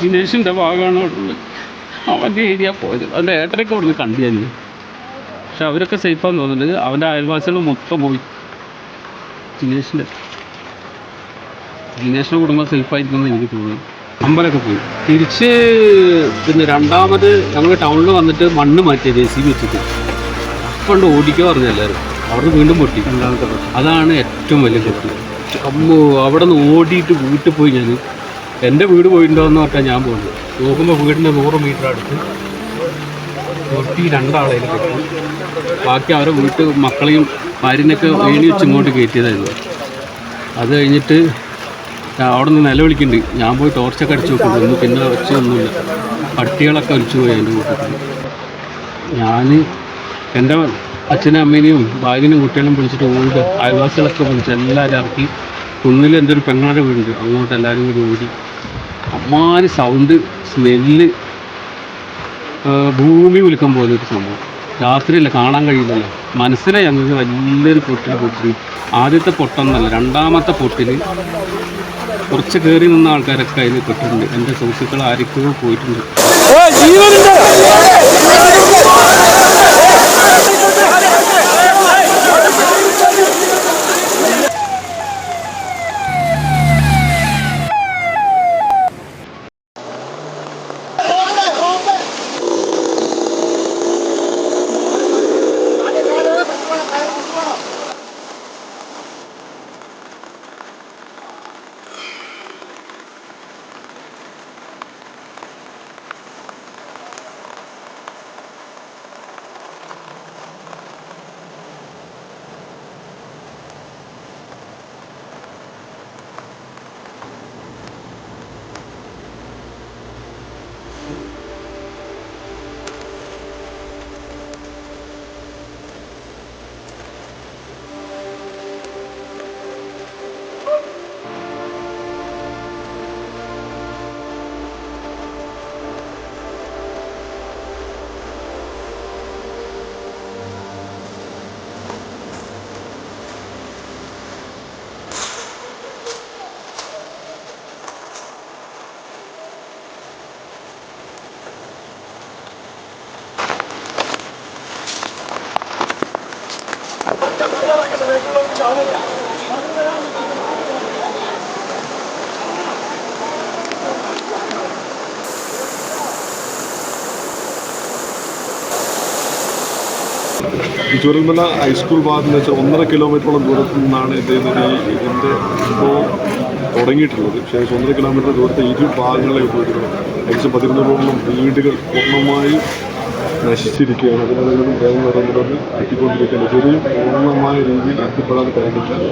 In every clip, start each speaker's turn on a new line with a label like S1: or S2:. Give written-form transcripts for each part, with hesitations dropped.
S1: ദിനേശിൻ്റെ ഭാഗമാണ് അവിടെ ഉള്ളത്. അവൻ്റെ ഏരിയ പോയത്. അവൻ്റെ ഏട്ടനൊക്കെ അവിടെ നിന്ന് കണ്ടു ഞാൻ. പക്ഷെ അവരൊക്കെ സേഫാന്ന് തോന്നുന്നുണ്ട്. അവൻ്റെ അയൽവാസികൾ മൊത്തം പോയി. ദിനേശിൻ്റെ കുടുംബം സേഫായിരിക്കുമെന്ന് എനിക്ക് തോന്നുന്നു. അമ്പലമൊക്കെ പോയി. തിരിച്ച് പിന്നെ രണ്ടാമത് ഞങ്ങൾ ടൗണിൽ വന്നിട്ട് മണ്ണ് മാറ്റിയ JCB വെച്ചിട്ട് കൊണ്ട് ഓടിക്കുക പറഞ്ഞു എല്ലാവരും. അവിടെ വീണ്ടും പൊട്ടി. അതാണ് ഏറ്റവും വലിയ പൊട്ടി. അമ്മോ, അവിടെ നിന്ന് ഓടിയിട്ട് വീട്ടിൽ പോയി. ഞാൻ എൻ്റെ വീട് പോയിട്ടുണ്ടോയെന്ന് പറഞ്ഞാൽ ഞാൻ പോകുന്നത്. നോക്കുമ്പോൾ വീടിൻ്റെ 100 മീറ്റർ അടുത്ത് പൊട്ടി. 2 ആളേലും പൊട്ടി. ബാക്കി അവരെ വീട്ടിൽ മക്കളെയും ഭാര്യനെയൊക്കെ ഏണി വെച്ച് ഇങ്ങോട്ട് കയറ്റിയതായിരുന്നു. അത് കഴിഞ്ഞിട്ട് അവിടെ നിന്ന് നിലവിളിക്കുന്നുണ്ട്. ഞാൻ പോയി ടോർച്ചൊക്കെ അടിച്ച് നോക്കുന്നുണ്ട്. പിന്നെ ഒച്ചയൊന്നുമില്ല. പട്ടികളൊക്കെ അടിച്ചു പോയി എൻ്റെ കൂട്ടത്തിൽ. ഞാൻ എൻ്റെ അച്ഛനും അമ്മേനെയും ഭാര്യനെയും കുട്ടികളെയും വിളിച്ചിട്ട് ഓടി. അയൽവാസികളൊക്കെ വിളിച്ച് എല്ലാവരും ഇറക്കി. കുന്നിൽ എൻ്റെ ഒരു പെങ്ങളുടെ വീടുണ്ട്, അങ്ങോട്ട് എല്ലാവരും കൂടി ഓടി. അമ്മാതിരി സൗണ്ട്, സ്മെല്ല്, ഭൂമി കുലുക്കം പോലൊരു സംഭവം. രാത്രിയല്ല, കാണാൻ കഴിയില്ലല്ലോ. മനസ്സിലായി ഞങ്ങൾക്ക് വലിയൊരു പൊട്ടി. ആദ്യത്തെ പൊട്ടൊന്നല്ല, രണ്ടാമത്തെ പൊട്ടിൽ കുറച്ച് കയറി നിന്ന ആൾക്കാരൊക്കെ അതിൽ പെട്ടിട്ടുണ്ട്. എൻ്റെ സുഹൃത്തുക്കൾ ആരൊക്കെയോ പോയിട്ടുണ്ട്.
S2: ചൂരൽമല ഹൈസ്കൂൾ ഭാഗത്ത് നിന്ന് വെച്ചാൽ 1.5 കിലോമീറ്ററോളം ദൂരത്തു നിന്നാണ് ഇതിൻ്റെ സംഭവം തുടങ്ങിയിട്ടുള്ളത്. പക്ഷേ 1.5 കിലോമീറ്റർ ദൂരത്തെ ഇരു ഭാഗങ്ങളിലേക്ക് പോയിട്ടുള്ളത്. ഏകദേശം 11ഓളം വീടുകൾ പൂർണ്ണമായും നശിച്ചിരിക്കുകയാണ്. അതിനകത്ത് നിന്നും വേഗം വരുന്നത് എത്തിക്കൊണ്ടിരിക്കുകയാണ്. ചെറിയ പൂർണ്ണമായ രീതിയിൽ എത്തിപ്പെടാൻ കഴിഞ്ഞില്ല.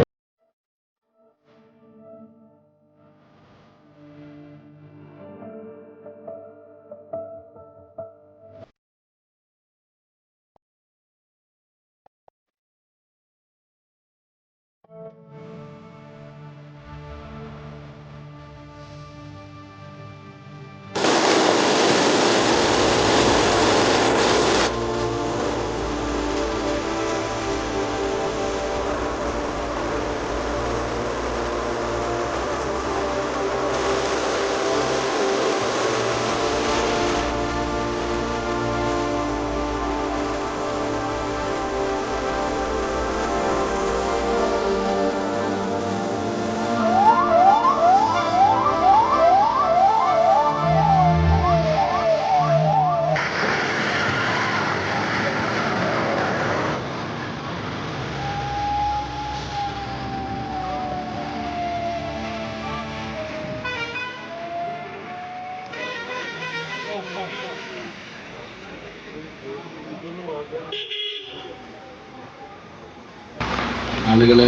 S3: ആളുകളെ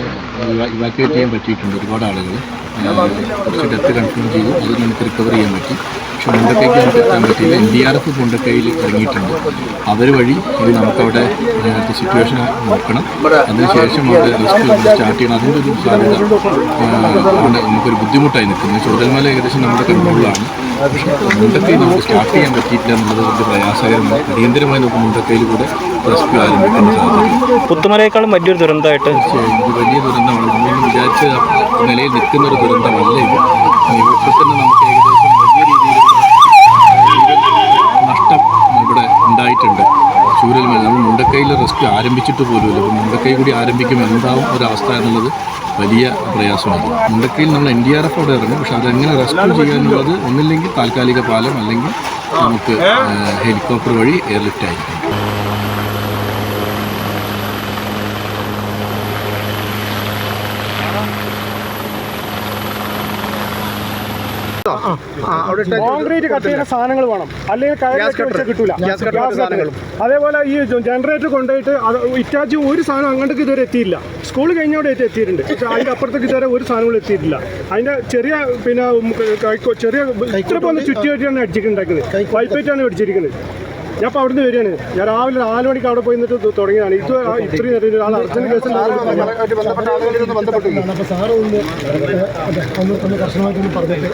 S3: ഇവാക്യുവേറ്റ് ചെയ്യാൻ പറ്റിയിട്ടുണ്ട്. ഒരുപാട് ആളുകൾ കുറച്ച് ഡെത്ത് കൺഫേം ചെയ്തു. അത് നമുക്ക് റിക്കവർ ചെയ്യാൻ പറ്റി. പക്ഷെ മുണ്ടക്കൈക്ക് നമുക്ക് എത്താൻ പറ്റിയില്ല. NDRF മുണ്ടക്കൈയിൽ ഇറങ്ങിയിട്ടുണ്ട്. അവർ വഴി ഇത് നമുക്കവിടെ സിറ്റുവേഷൻ നോക്കണം. അതിനുശേഷം അവിടെ റെസ്ക്യൂ സ്റ്റാർട്ട് ചെയ്യണം. അതിൻ്റെ ഒരു സാധ്യത ആണ് നമുക്കൊരു ബുദ്ധിമുട്ടായി നിൽക്കുന്നത്. ചൂരൽമല ഏകദേശം നമ്മുടെ കൺട്രോളിലാണ്. പക്ഷേ മുണ്ടക്കൈ നമുക്ക് സ്റ്റാർട്ട് ചെയ്യാൻ പറ്റിയിട്ടില്ല എന്നുള്ളത് വലിയ പ്രയാസകരമാണ്. അടിയന്തരമായി നമുക്ക് മുണ്ടക്കൈയിൽ കൂടെ റെസ്ക്യൂ ആരംഭിക്കാൻ സാധിക്കും.
S4: പുത്തുമലയേക്കാളും വലിയൊരു ദുരന്തമായിട്ട്
S3: ഇത് വലിയ ദുരന്തമാണ്. നമ്മൾ വിചാരിച്ച നിലയിൽ നിൽക്കുന്ന ഒരു ദുരന്തമല്ല ഇത്. ഇവിടെ തന്നെ നമുക്ക് ഏകദേശം വലിയ രീതിയിലുള്ള റെസ്ക്യൂ ആരംഭിച്ചിട്ട് പോലുമില്ല. അപ്പോൾ മുണ്ടക്കൈ കൂടി ആരംഭിക്കുമ്പോൾ എന്താവും ഒരവസ്ഥ എന്നുള്ളത് വലിയ പ്രയാസമാണ്. മുണ്ടക്കയിൽ നമ്മൾ NDRF അവിടെ ഇറങ്ങും, പക്ഷെ അതെങ്ങനെ റെസ്ക്യൂ ചെയ്യാനുള്ളത് ഒന്നില്ലെങ്കിൽ താൽക്കാലിക പാലം, അല്ലെങ്കിൽ നമുക്ക് ഹെലികോപ്റ്റർ വഴി എയർലിഫ്റ്റ് ആയിരിക്കും.
S5: കോൺക്രീറ്റ് കട്ട് ചെയ്യുന്ന സാധനങ്ങൾ വേണം, അല്ലെങ്കിൽ കയറി കിട്ടൂല. അതേപോലെ ഈ ജനറേറ്റർ കൊണ്ടുപോയിട്ട് ഇറ്റാച്ച് ഒരു സാധനം അങ്ങോട്ടേക്ക് ഇതുവരെ എത്തിയില്ല. സ്കൂൾ കഴിഞ്ഞവിടെ എത്തിയിട്ടുണ്ട്, പക്ഷെ അതിൻ്റെ അപ്പുറത്തേക്ക് ഇതുവരെ ഒരു സാധനങ്ങളും എത്തിയിട്ടില്ല. അതിൻ്റെ ചെറിയ ചെറിയ ഇത്ര പോലെ ചുറ്റിയായിട്ടാണ് അടിച്ചിട്ടുണ്ടാക്കുന്നത്. പൈപ്പായിട്ടാണ് അടിച്ചിരിക്കുന്നത്. ഞാൻ ഇപ്പോൾ അവിടുന്ന് വരികയാണ്. ഞാൻ രാവിലെ 4 മണിക്ക് അവിടെ പോയി നിന്നിട്ട് തുടങ്ങിയതാണ്. ഇത് ഇത്രയും നേരം ഒരാൾ അർജന്റ് കേസ്
S6: അപ്പോൾ സാറ് ഒന്ന് കർശനമായിട്ടൊന്ന് പറഞ്ഞിട്ട്